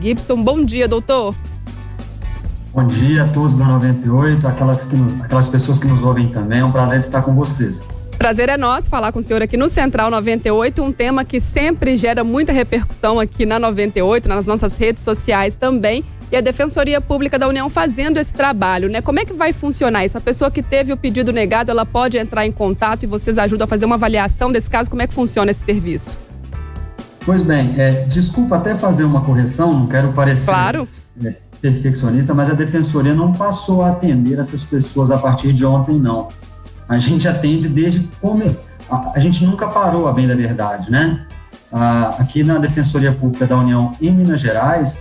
Gibson. Bom dia, doutor. Bom dia a todos da 98, aquelas pessoas que nos ouvem também. É um prazer estar com vocês. Prazer é nosso falar com o senhor aqui no Central 98, um tema que sempre gera muita repercussão aqui na 98, nas nossas redes sociais também, e a Defensoria Pública da União fazendo esse trabalho, né? Como é que vai funcionar isso? A pessoa que teve o pedido negado, ela pode entrar em contato e vocês ajudam a fazer uma avaliação desse caso? Como é que funciona esse serviço? Pois bem, desculpa até fazer uma correção, não quero parecer perfeccionista, mas a Defensoria não passou a atender essas pessoas a partir de ontem, não. A gente atende desde como... A gente nunca parou, a bem da verdade, né? Aqui na Defensoria Pública da União, em Minas Gerais,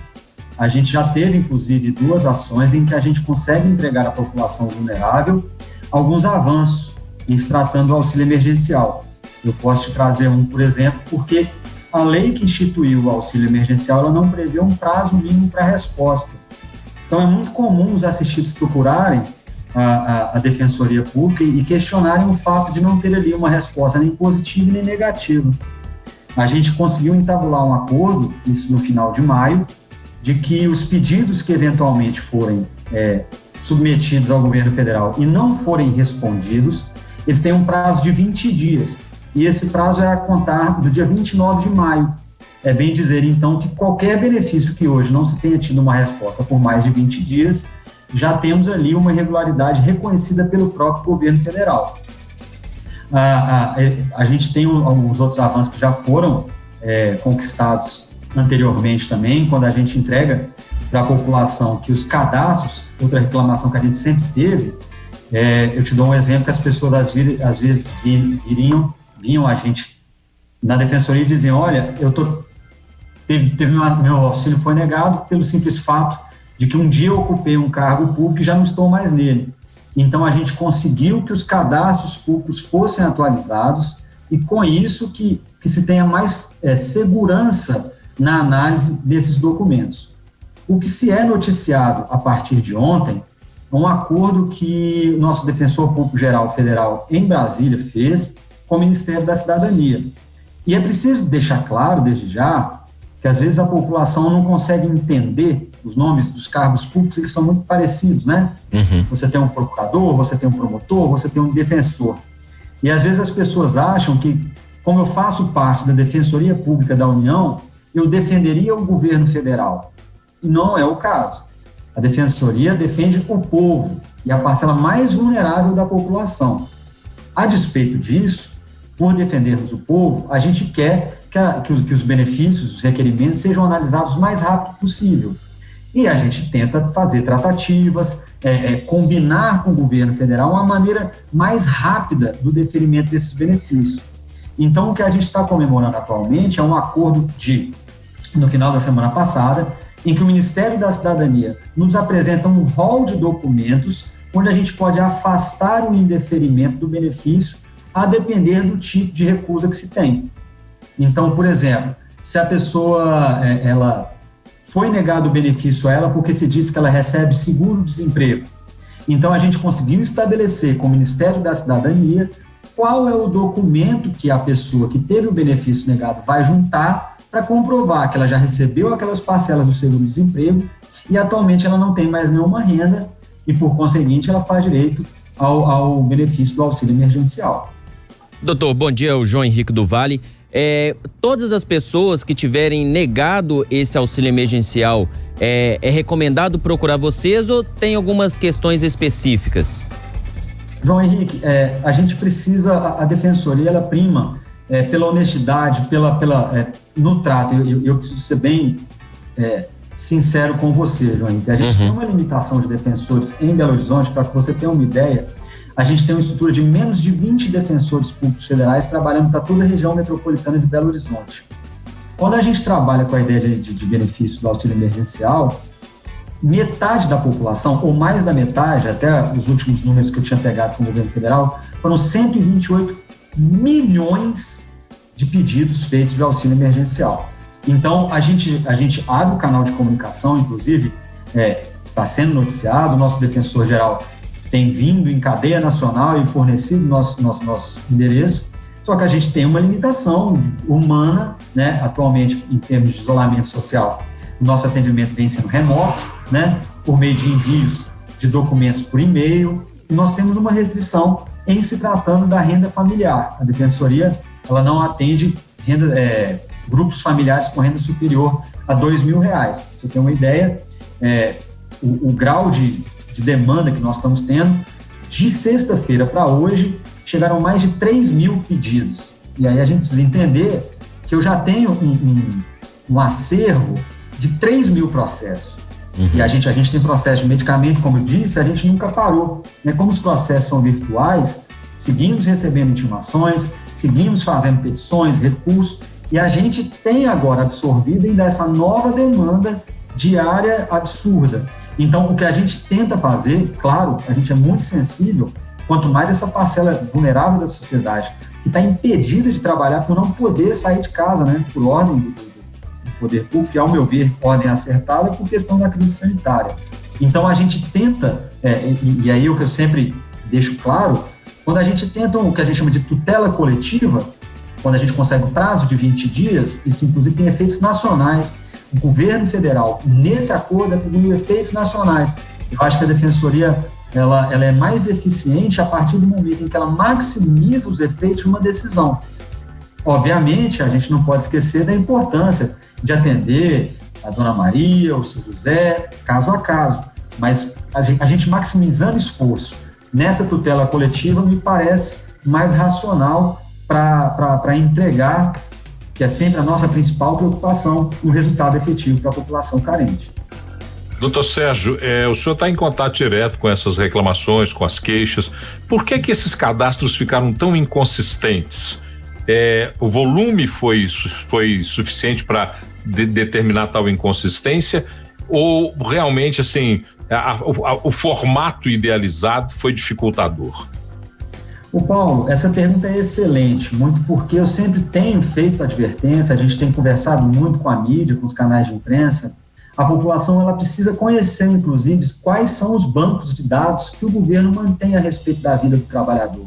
a gente já teve, inclusive, 2 ações em que a gente consegue entregar à população vulnerável alguns avanços em se tratando do auxílio emergencial. Eu posso te trazer um, por exemplo, porque a lei que instituiu o auxílio emergencial, ela não prevê um prazo mínimo para resposta. Então, é muito comum os assistidos procurarem a Defensoria Pública e questionarem o fato de não ter ali uma resposta nem positiva nem negativa. A gente conseguiu entabular um acordo, isso no final de maio, de que os pedidos que eventualmente forem submetidos ao governo federal e não forem respondidos, eles têm um prazo de 20 dias. E esse prazo é a contar do dia 29 de maio. É bem dizer, então, que qualquer benefício que hoje não se tenha tido uma resposta por mais de 20 dias, já temos ali uma irregularidade reconhecida pelo próprio governo federal. A gente tem alguns outros avanços que já foram conquistados anteriormente também, quando a gente entrega para a população que os cadastros, outra reclamação que a gente sempre teve, eu te dou um exemplo que as pessoas às vezes vinham a gente na Defensoria e diziam, olha, meu auxílio foi negado pelo simples fato de que um dia eu ocupei um cargo público e já não estou mais nele. Então, a gente conseguiu que os cadastros públicos fossem atualizados e, com isso, que se tenha mais segurança na análise desses documentos. O que se é noticiado a partir de ontem é um acordo que o nosso Defensor Público Geral Federal em Brasília fez com o Ministério da Cidadania. E é preciso deixar claro, desde já, que às vezes a população não consegue entender os nomes dos cargos públicos, eles são muito parecidos, né? Uhum. Você tem um procurador, você tem um promotor, você tem um defensor. E às vezes as pessoas acham que, como eu faço parte da Defensoria Pública da União, eu defenderia o governo federal. E não é o caso. A Defensoria defende o povo e a parcela mais vulnerável da população. A despeito disso, por defendermos o povo, a gente quer que os benefícios, os requerimentos sejam analisados o mais rápido possível. E a gente tenta fazer tratativas, combinar com o governo federal uma maneira mais rápida do deferimento desses benefícios. Então, o que a gente está comemorando atualmente é um acordo no final da semana passada, em que o Ministério da Cidadania nos apresenta um rol de documentos onde a gente pode afastar o indeferimento do benefício a depender do tipo de recusa que se tem. Então, por exemplo, se a pessoa ela foi negado o benefício a ela porque se diz que ela recebe seguro-desemprego, então a gente conseguiu estabelecer com o Ministério da Cidadania qual é o documento que a pessoa que teve o benefício negado vai juntar para comprovar que ela já recebeu aquelas parcelas do seguro-desemprego e atualmente ela não tem mais nenhuma renda e, por conseguinte, ela faz direito ao benefício do auxílio emergencial. Doutor, bom dia, o João Henrique do Vale. Todas as pessoas que tiverem negado esse auxílio emergencial, é recomendado procurar vocês ou tem algumas questões específicas? João Henrique, a gente precisa, a Defensoria, ela prima pela honestidade, no trato. Eu preciso ser bem sincero com você, João Henrique. A gente tem uma limitação de defensores em Belo Horizonte, para que você tenha uma ideia. A gente tem uma estrutura de menos de 20 defensores públicos federais trabalhando para toda a região metropolitana de Belo Horizonte. Quando a gente trabalha com a ideia de benefício do auxílio emergencial, metade da população, ou mais da metade, até os últimos números que eu tinha pegado com o governo federal, foram 128 milhões de pedidos feitos de auxílio emergencial. Então, a gente abre o canal de comunicação, inclusive, está sendo noticiado, o nosso defensor-geral tem vindo em cadeia nacional e fornecido nosso endereço, só que a gente tem uma limitação humana, né, atualmente, em termos de isolamento social. nosso atendimento vem sendo remoto, né, por meio de envios de documentos por e-mail, e nós temos uma restrição em se tratando da renda familiar. A Defensoria, ela não atende grupos familiares com renda superior a R$2.000. Pra você ter uma ideia, o grau de demanda que nós estamos tendo, de sexta-feira para hoje, chegaram mais de 3.000 pedidos. E aí a gente precisa entender que eu já tenho um acervo de 3.000 processos. Uhum. E a gente tem processo de medicamento, como eu disse, a gente nunca parou. Né? Como os processos são virtuais, seguimos recebendo intimações, seguimos fazendo petições, recursos, e a gente tem agora absorvido ainda essa nova demanda diária absurda. Então, o que a gente tenta fazer, claro, a gente é muito sensível, quanto mais essa parcela vulnerável da sociedade, que está impedida de trabalhar por não poder sair de casa, né, por ordem do poder público, que, ao meu ver, ordem acertada por questão da crise sanitária. Então, a gente tenta, e aí o que eu sempre deixo claro, quando a gente tenta o que a gente chama de tutela coletiva, quando a gente consegue um prazo de 20 dias, isso inclusive tem efeitos nacionais. O governo federal, nesse acordo, atribuiu efeitos nacionais. Eu acho que a Defensoria ela é mais eficiente a partir do momento em que ela maximiza os efeitos de uma decisão. Obviamente, a gente não pode esquecer da importância de atender a Dona Maria, o seu José, caso a caso. Mas a gente maximizando esforço nessa tutela coletiva me parece mais racional para entregar, que é sempre a nossa principal preocupação, um resultado efetivo para a população carente. Doutor Sérgio, o senhor está em contato direto com essas reclamações, com as queixas. Por que esses cadastros ficaram tão inconsistentes? O volume foi suficiente para determinar tal inconsistência? Ou realmente, assim, o formato idealizado foi dificultador? Paulo, essa pergunta é excelente, muito porque eu sempre tenho feito advertência, a gente tem conversado muito com a mídia, com os canais de imprensa. A população ela precisa conhecer, inclusive, quais são os bancos de dados que o governo mantém a respeito da vida do trabalhador.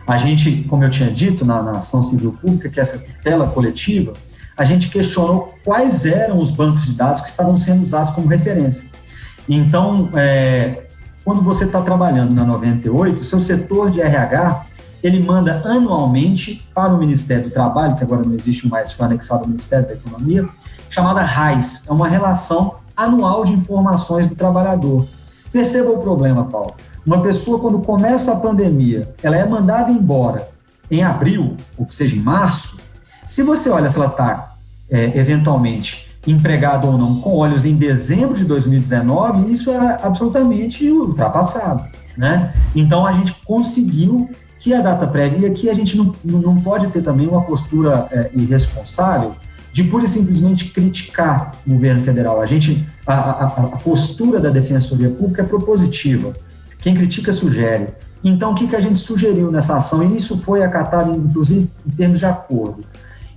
A gente, como eu tinha dito, na ação civil pública, que é essa tutela coletiva, a gente questionou quais eram os bancos de dados que estavam sendo usados como referência. Então, quando você está trabalhando na 98, o seu setor de RH, ele manda anualmente para o Ministério do Trabalho, que agora não existe mais, foi anexado ao Ministério da Economia, chamada RAIS, é uma relação anual de informações do trabalhador. Perceba o problema, Paulo. Uma pessoa, quando começa a pandemia, ela é mandada embora em abril, ou que seja, em março. Se você olha se ela está, eventualmente, empregada ou não, com olhos em dezembro de 2019, isso é absolutamente ultrapassado, né? Então, a gente conseguiu que a data prévia, e aqui a gente não pode ter também uma postura irresponsável de pura e simplesmente criticar o governo federal. A postura da Defensoria Pública é propositiva. Quem critica, sugere. Então, o que a gente sugeriu nessa ação? E isso foi acatado, inclusive, em termos de acordo.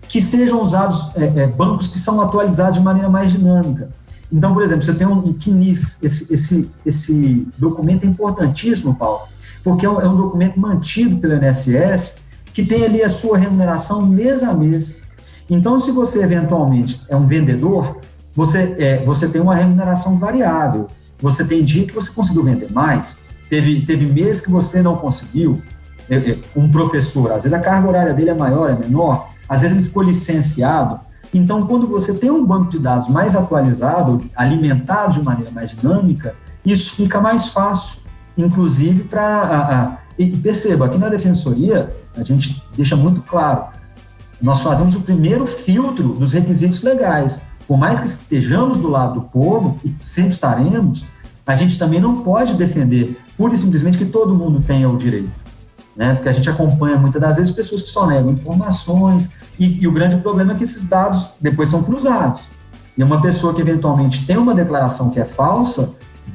Que sejam usados bancos que são atualizados de maneira mais dinâmica. Então, por exemplo, você tem um CNIS, esse documento é importantíssimo, Paulo, porque é um documento mantido pelo INSS, que tem ali a sua remuneração mês a mês. Então, se você eventualmente é um vendedor, você tem uma remuneração variável. Você tem dia que você conseguiu vender mais, teve mês que você não conseguiu. Um professor, às vezes a carga horária dele é maior, é menor, às vezes ele ficou licenciado. Então, quando você tem um banco de dados mais atualizado, alimentado de maneira mais dinâmica, isso fica mais fácil, inclusive e perceba, aqui na Defensoria, a gente deixa muito claro, nós fazemos o primeiro filtro dos requisitos legais. Por mais que estejamos do lado do povo, e sempre estaremos, a gente também não pode defender pura e simplesmente que todo mundo tenha o direito, né? Porque a gente acompanha muitas das vezes pessoas que só negam informações, e o grande problema é que esses dados depois são cruzados. E uma pessoa que eventualmente tem uma declaração que é falsa,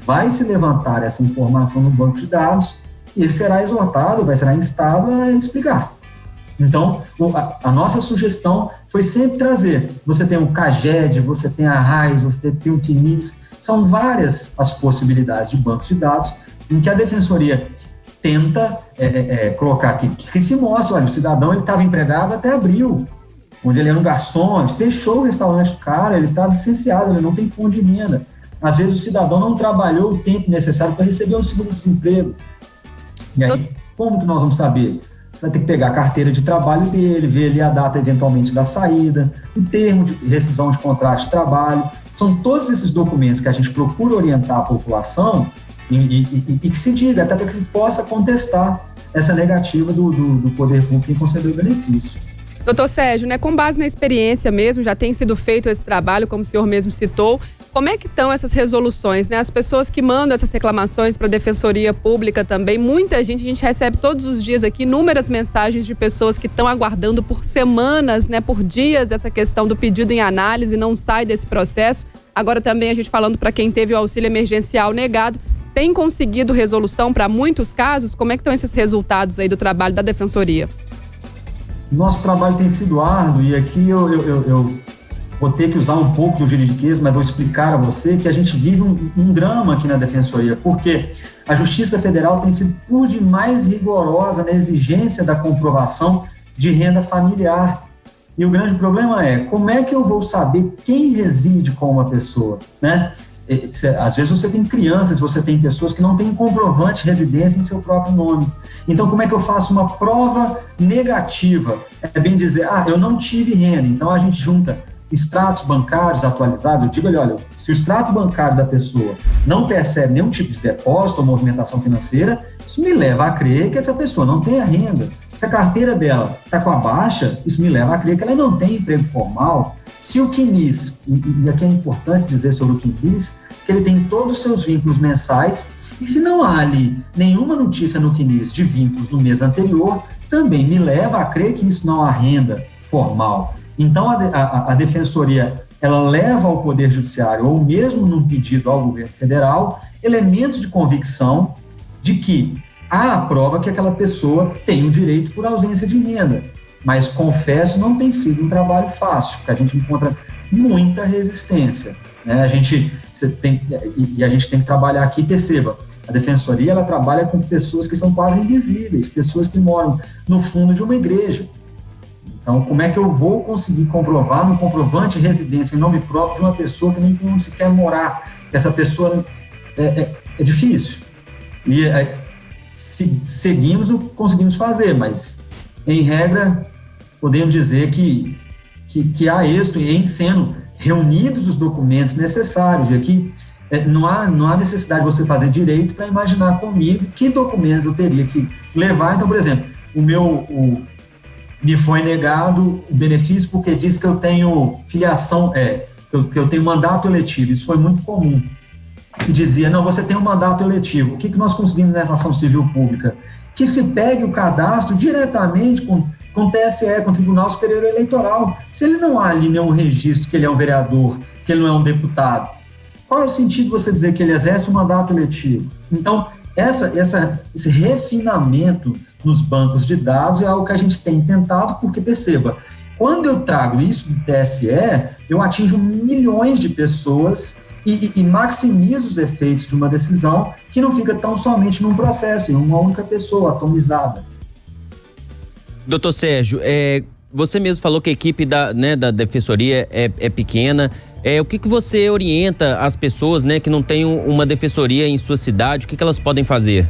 vai se levantar essa informação no banco de dados, e ele será exortado, vai ser instado a explicar. Então, a nossa sugestão foi sempre trazer, você tem o CAGED, você tem a RAIS, você tem o CNIS, são várias as possibilidades de bancos de dados em que a Defensoria tenta colocar aqui, que se mostra, olha, o cidadão estava empregado até abril, onde ele era um garçom, fechou o restaurante do cara, ele está licenciado, ele não tem fonte de renda. Às vezes o cidadão não trabalhou o tempo necessário para receber o seguro-desemprego. E aí, como que nós vamos saber? Vai ter que pegar a carteira de trabalho dele, ver ali a data eventualmente da saída, o termo de rescisão de contrato de trabalho. São todos esses documentos que a gente procura orientar a população e que se diga, até para que se possa contestar essa negativa do poder público em conceder o benefício. Doutor Sérgio, né, com base na experiência mesmo, já tem sido feito esse trabalho, como o senhor mesmo citou, como é que estão essas resoluções, né? As pessoas que mandam essas reclamações para a Defensoria Pública também, muita gente, a gente recebe todos os dias aqui inúmeras mensagens de pessoas que estão aguardando por semanas, né, por dias, essa questão do pedido em análise, não sai desse processo. Agora também a gente falando para quem teve o auxílio emergencial negado, tem conseguido resolução para muitos casos? Como é que estão esses resultados aí do trabalho da Defensoria? Nosso trabalho tem sido árduo e aqui eu vou ter que usar um pouco do juridiquês, mas vou explicar a você que a gente vive um drama aqui na Defensoria, porque a Justiça Federal tem sido por demais rigorosa na exigência da comprovação de renda familiar. E o grande problema é, como é que eu vou saber quem reside com uma pessoa, né? Às vezes você tem crianças, você tem pessoas que não têm comprovante de residência em seu próprio nome. Então, como é que eu faço uma prova negativa? É bem dizer, eu não tive renda. Então, a gente junta extratos bancários atualizados. Eu digo, olha, se o extrato bancário da pessoa não percebe nenhum tipo de depósito ou movimentação financeira, isso me leva a crer que essa pessoa não tenha renda. Se a carteira dela está com a baixa, isso me leva a crer que ela não tem emprego formal. Se o CNIS, e aqui é importante dizer sobre o CNIS, que ele tem todos os seus vínculos mensais, e se não há ali nenhuma notícia no CNIS de vínculos no mês anterior, também me leva a crer que isso não há renda formal. Então, a Defensoria, ela leva ao Poder Judiciário, ou mesmo num pedido ao governo federal, elementos de convicção de que há a prova que aquela pessoa tem o direito por ausência de renda. Mas, confesso, não tem sido um trabalho fácil, porque a gente encontra muita resistência, né? A gente tem que trabalhar aqui, perceba, a Defensoria, ela trabalha com pessoas que são quase invisíveis, pessoas que moram no fundo de uma igreja. Então, como é que eu vou conseguir comprovar no comprovante de residência em nome próprio de uma pessoa que nem tem onde sequer morar? Essa pessoa é difícil. E se seguimos, o conseguimos fazer, mas, em regra, podemos dizer que há êxito em sendo reunidos os documentos necessários. E aqui não há necessidade de você fazer direito para imaginar comigo que documentos eu teria que levar. Então, por exemplo, me foi negado o benefício porque diz que eu tenho filiação, que eu tenho mandato eletivo. Isso foi muito comum. Se dizia, não, você tem um mandato eletivo. O que nós conseguimos nessa ação civil pública? Que se pegue o cadastro diretamente com o TSE, com o Tribunal Superior Eleitoral. Se ele não há ali nenhum registro que ele é um vereador, que ele não é um deputado, qual é o sentido de você dizer que ele exerce um mandato eletivo? Então, esse refinamento nos bancos de dados é algo que a gente tem tentado, porque, perceba, quando eu trago isso do TSE, eu atinjo milhões de pessoas e maximizo os efeitos de uma decisão que não fica tão somente num processo, em uma única pessoa atomizada. Doutor Sérgio, você mesmo falou que a equipe da Defensoria é pequena. O que você orienta as pessoas, né, que não têm uma defensoria em sua cidade? O que elas podem fazer?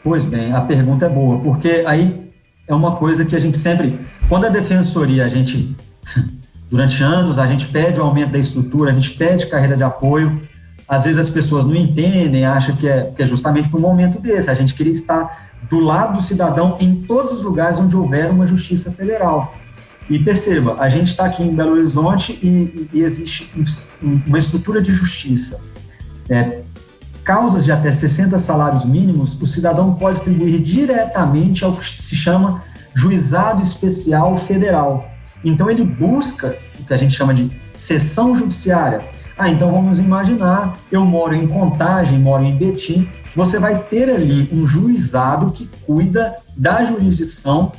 Pois bem, a pergunta é boa, porque aí é uma coisa que a gente sempre... Quando a Defensoria, durante anos, a gente pede o aumento da estrutura, a gente pede carreira de apoio, às vezes as pessoas não entendem, acham que é justamente por um momento desse. A gente queria estar do lado do cidadão em todos os lugares onde houver uma justiça federal. E perceba, a gente está aqui em Belo Horizonte e existe uma estrutura de justiça. Causas de até 60 salários mínimos, o cidadão pode distribuir diretamente ao que se chama Juizado Especial Federal. Então, ele busca o que a gente chama de sessão judiciária. Então vamos imaginar, eu moro em Contagem, moro em Betim, você vai ter ali um juizado que cuida da jurisdição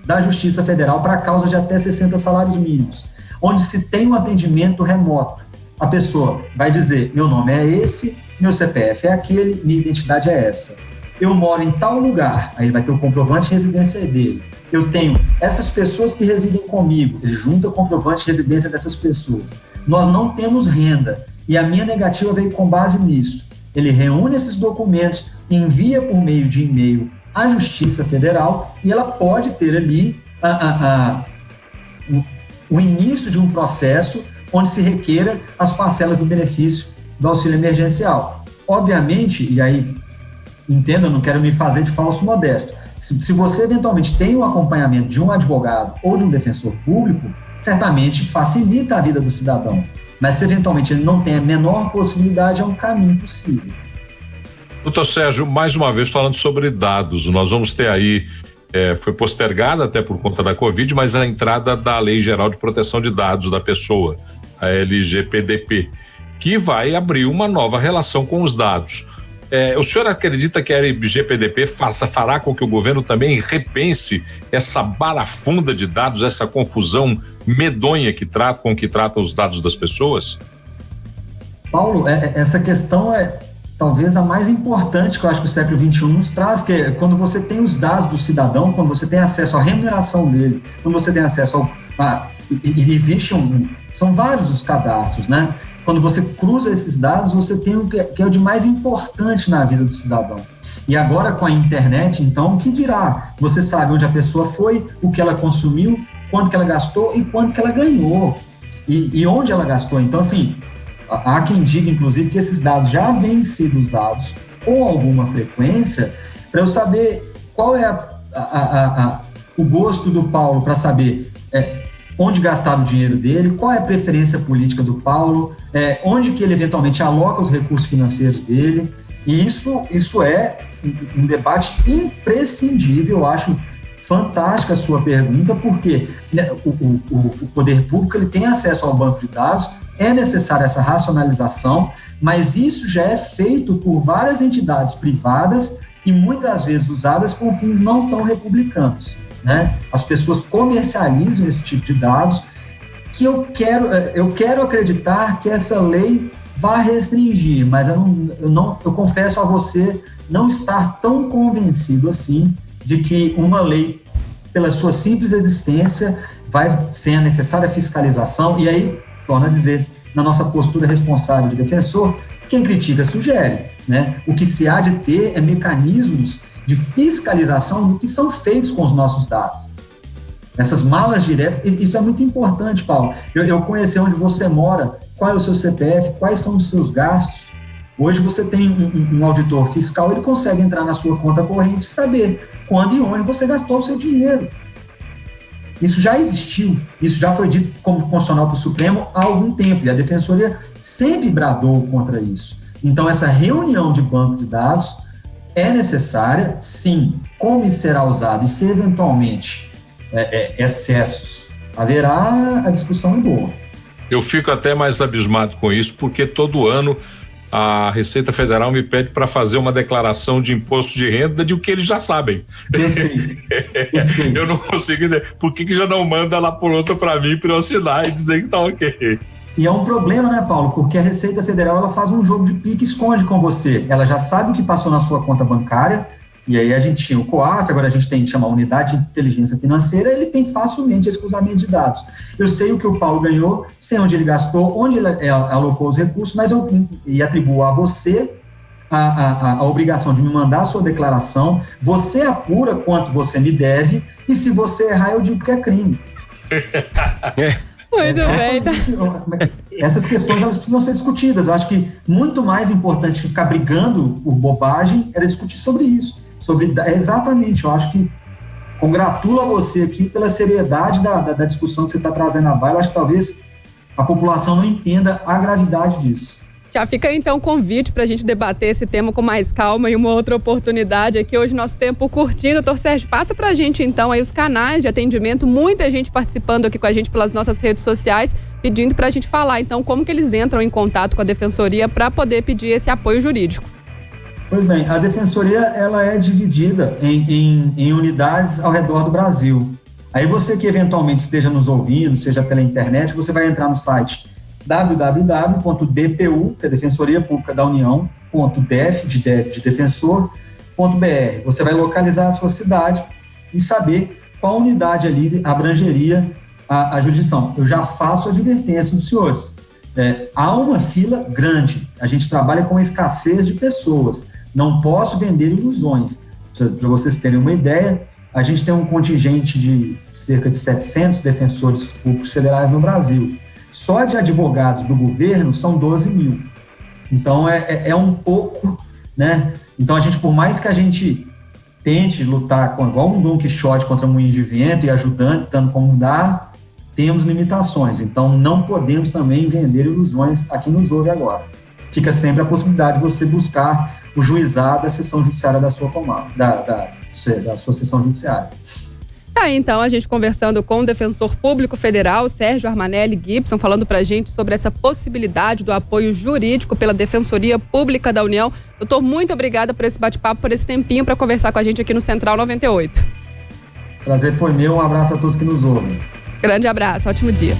da Justiça Federal para causa de até 60 salários mínimos, onde se tem um atendimento remoto. A pessoa vai dizer, meu nome é esse, meu CPF é aquele, minha identidade é essa. eu moro em tal lugar, aí vai ter o comprovante de residência dele. Eu tenho essas pessoas que residem comigo, ele junta o comprovante de residência dessas pessoas. Nós não temos renda e a minha negativa veio com base nisso. Ele reúne esses documentos, envia por meio de e-mail à Justiça Federal e ela pode ter ali o início de um processo onde se requeira as parcelas do benefício do auxílio emergencial. Obviamente, e aí, entenda, eu não quero me fazer de falso modesto, se você eventualmente tem o acompanhamento de um advogado ou de um defensor público, certamente facilita a vida do cidadão. Mas se eventualmente ele não tem a menor possibilidade, é um caminho possível. Doutor Sérgio, mais uma vez falando sobre dados, nós vamos ter aí, foi postergada até por conta da Covid, mas a entrada da Lei Geral de Proteção de Dados da Pessoa, a LGPD, que vai abrir uma nova relação com os dados. O senhor acredita que a LGPD fará com que o governo também repense essa barafunda de dados, essa confusão medonha com que trata os dados das pessoas? Paulo, essa questão é talvez a mais importante que eu acho que o século XXI nos traz, que é quando você tem os dados do cidadão, quando você tem acesso à remuneração dele, quando você tem acesso são vários os cadastros, né? Quando você cruza esses dados, você tem o que é o de mais importante na vida do cidadão. E agora com a internet, então, o que dirá? Você sabe onde a pessoa foi, o que ela consumiu, quanto que ela gastou e quanto que ela ganhou. E onde ela gastou. Então, assim, há quem diga, inclusive, que esses dados já vêm sendo usados com alguma frequência para eu saber qual é o gosto do Paulo para saber onde gastar o dinheiro dele, qual é a preferência política do Paulo, onde que ele eventualmente aloca os recursos financeiros dele. E isso é um debate imprescindível. Eu acho fantástica a sua pergunta, porque o poder público ele tem acesso ao banco de dados, é necessária essa racionalização, mas isso já é feito por várias entidades privadas e muitas vezes usadas com fins não tão republicanos, né? As pessoas comercializam esse tipo de dados que eu quero acreditar que essa lei vai restringir, mas eu confesso a você não estar tão convencido assim de que uma lei, pela sua simples existência, vai ser a necessária fiscalização. E aí, torno a dizer, na nossa postura responsável de defensor, quem critica sugere, né? O que se há de ter é mecanismos de fiscalização do que são feitos com os nossos dados. Essas malas diretas, isso é muito importante, Paulo. Eu conhecer onde você mora, qual é o seu CPF, quais são os seus gastos. Hoje você tem um auditor fiscal, ele consegue entrar na sua conta corrente e saber quando e onde você gastou o seu dinheiro. Isso já existiu, isso já foi dito como constitucional para o Supremo há algum tempo, e a Defensoria sempre bradou contra isso. Então, essa reunião de banco de dados é necessária, sim. Como será usado e se eventualmente excessos haverá, a discussão é boa. Eu fico até mais abismado com isso, porque todo ano a Receita Federal me pede para fazer uma declaração de imposto de renda de o que eles já sabem. Perfeito. Eu não consigo entender. Por que já não manda lá por outra para mim, para eu assinar e dizer que tá ok? E é um problema, né, Paulo? Porque a Receita Federal ela faz um jogo de pique-esconde com você. Ela já sabe o que passou na sua conta bancária, e aí a gente tinha o COAF, agora a gente tem que chamar a Unidade de Inteligência Financeira, ele tem facilmente esse cruzamento de dados. Eu sei o que o Paulo ganhou, sei onde ele gastou, onde ele alocou os recursos, mas eu atribuo a você a obrigação de me mandar a sua declaração, você apura quanto você me deve, e se você errar, eu digo que é crime. Muito bem, tá. Essas questões elas precisam ser discutidas. Eu acho que muito mais importante que ficar brigando por bobagem era discutir sobre isso. Exatamente, eu acho que congratulo a você aqui pela seriedade da discussão que você está trazendo à baila. Eu acho que talvez a população não entenda a gravidade disso. Já fica então o convite para a gente debater esse tema com mais calma e uma outra oportunidade aqui. Hoje nosso tempo curtinho. Doutor Sérgio, passa para a gente então aí os canais de atendimento, muita gente participando aqui com a gente pelas nossas redes sociais, pedindo para a gente falar então como que eles entram em contato com a Defensoria para poder pedir esse apoio jurídico. Pois bem, a Defensoria ela é dividida em unidades ao redor do Brasil. Aí você que eventualmente esteja nos ouvindo, seja pela internet, você vai entrar no site www.dpu, que é Defensoria Pública da União, .def, de defensor, Você vai localizar a sua cidade e saber qual unidade ali abrangeria a jurisdição. Eu já faço a advertência dos senhores. Há uma fila grande, a gente trabalha com escassez de pessoas, não posso vender ilusões. Para vocês terem uma ideia, a gente tem um contingente de cerca de 700 defensores públicos federais no Brasil. Só de advogados do governo são 12 mil. Então, é um pouco, né? Então, a gente, por mais que a gente tente lutar igual um Dom Quixote contra moinhos de vento e ajudando, dando como dá, temos limitações. Então, não podemos também vender ilusões a quem nos ouve agora. Fica sempre a possibilidade de você buscar o juizado da seção judiciária da sua comanda, da sua seção judiciária. Tá, então, a gente conversando com o defensor público federal, Sérgio Armanelli Gibson, falando pra gente sobre essa possibilidade do apoio jurídico pela Defensoria Pública da União. Doutor, muito obrigada por esse bate-papo, por esse tempinho para conversar com a gente aqui no Central 98. Prazer foi meu, um abraço a todos que nos ouvem. Grande abraço, ótimo dia.